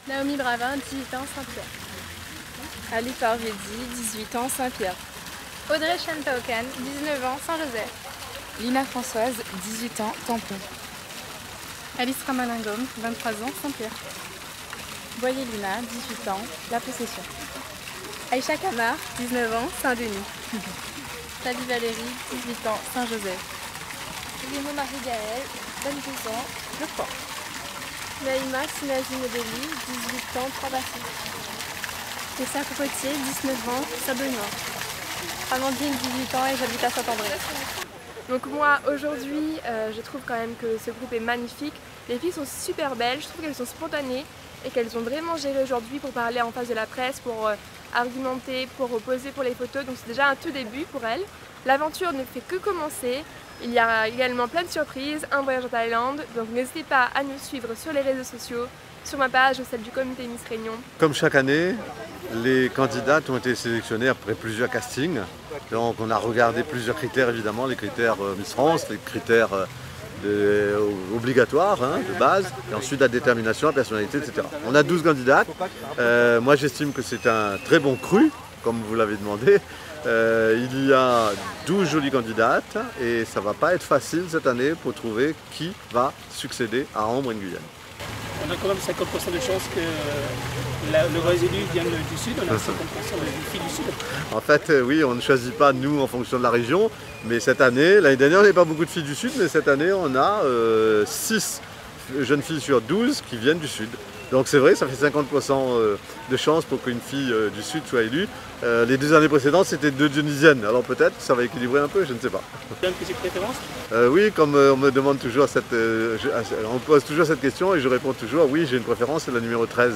Naomi Bravin, 18 ans, Saint-Pierre. Ali Parvedi, 18 ans, Saint-Pierre. Audrey Chantaucan, 19 ans, Saint-Joseph. Lina Françoise, 18 ans, Tampon. Alice Ramalingom, 23 ans, Saint-Pierre. Boyer Lina, 18 ans, La Possession. Aïcha Kamar, 19 ans, Saint-Denis. Tali Valérie, 18 ans, Saint-Joseph. Guillemot Marie-Gaëlle, 22 ans, Le Port. Naïma Sinazi Modeli, 18 ans, Trois-Bassins. Tessa Cocotier, 19 ans, Sablenoir. Amandine, 18 ans et j'habite à Saint-André. Donc moi aujourd'hui je trouve quand même que ce groupe est magnifique. Les filles sont super belles, je trouve qu'elles sont spontanées et qu'elles ont vraiment géré aujourd'hui pour parler en face de la presse, pour argumenter, pour poser pour les photos. Donc c'est déjà un tout début pour elles. L'aventure ne fait que commencer. Il y a également plein de surprises, un voyage en Thaïlande. Donc n'hésitez pas à nous suivre sur les réseaux sociaux, sur ma page ou celle du comité Miss Réunion. Comme chaque année, les candidates ont été sélectionnées après plusieurs castings. Donc on a regardé plusieurs critères évidemment, les critères Miss France, les critères obligatoires de base, et ensuite la détermination, la personnalité, etc. On a 12 candidates. Moi j'estime que c'est un très bon cru, comme vous l'avez demandé. Il y a 12 jolies candidates et ça ne va pas être facile cette année pour trouver qui va succéder à Ambre Nguyen. On a quand même 50% de chances que le résidu vienne du sud, on a 50% de filles du sud. En fait, oui, on ne choisit pas nous en fonction de la région, mais cette année, l'année dernière, on n'avait pas beaucoup de filles du sud, mais cette année, on a 6 jeunes filles sur 12 qui viennent du sud. Donc c'est vrai, ça fait 50% de chances pour qu'une fille du sud soit élue. Les 2 années précédentes, c'était 2 Dionysiennes, alors peut-être ça va équilibrer un peu, je ne sais pas. Tu as une petite préférence? Oui, comme on me demande toujours on pose toujours cette question et je réponds toujours oui, j'ai une préférence, c'est la numéro 13.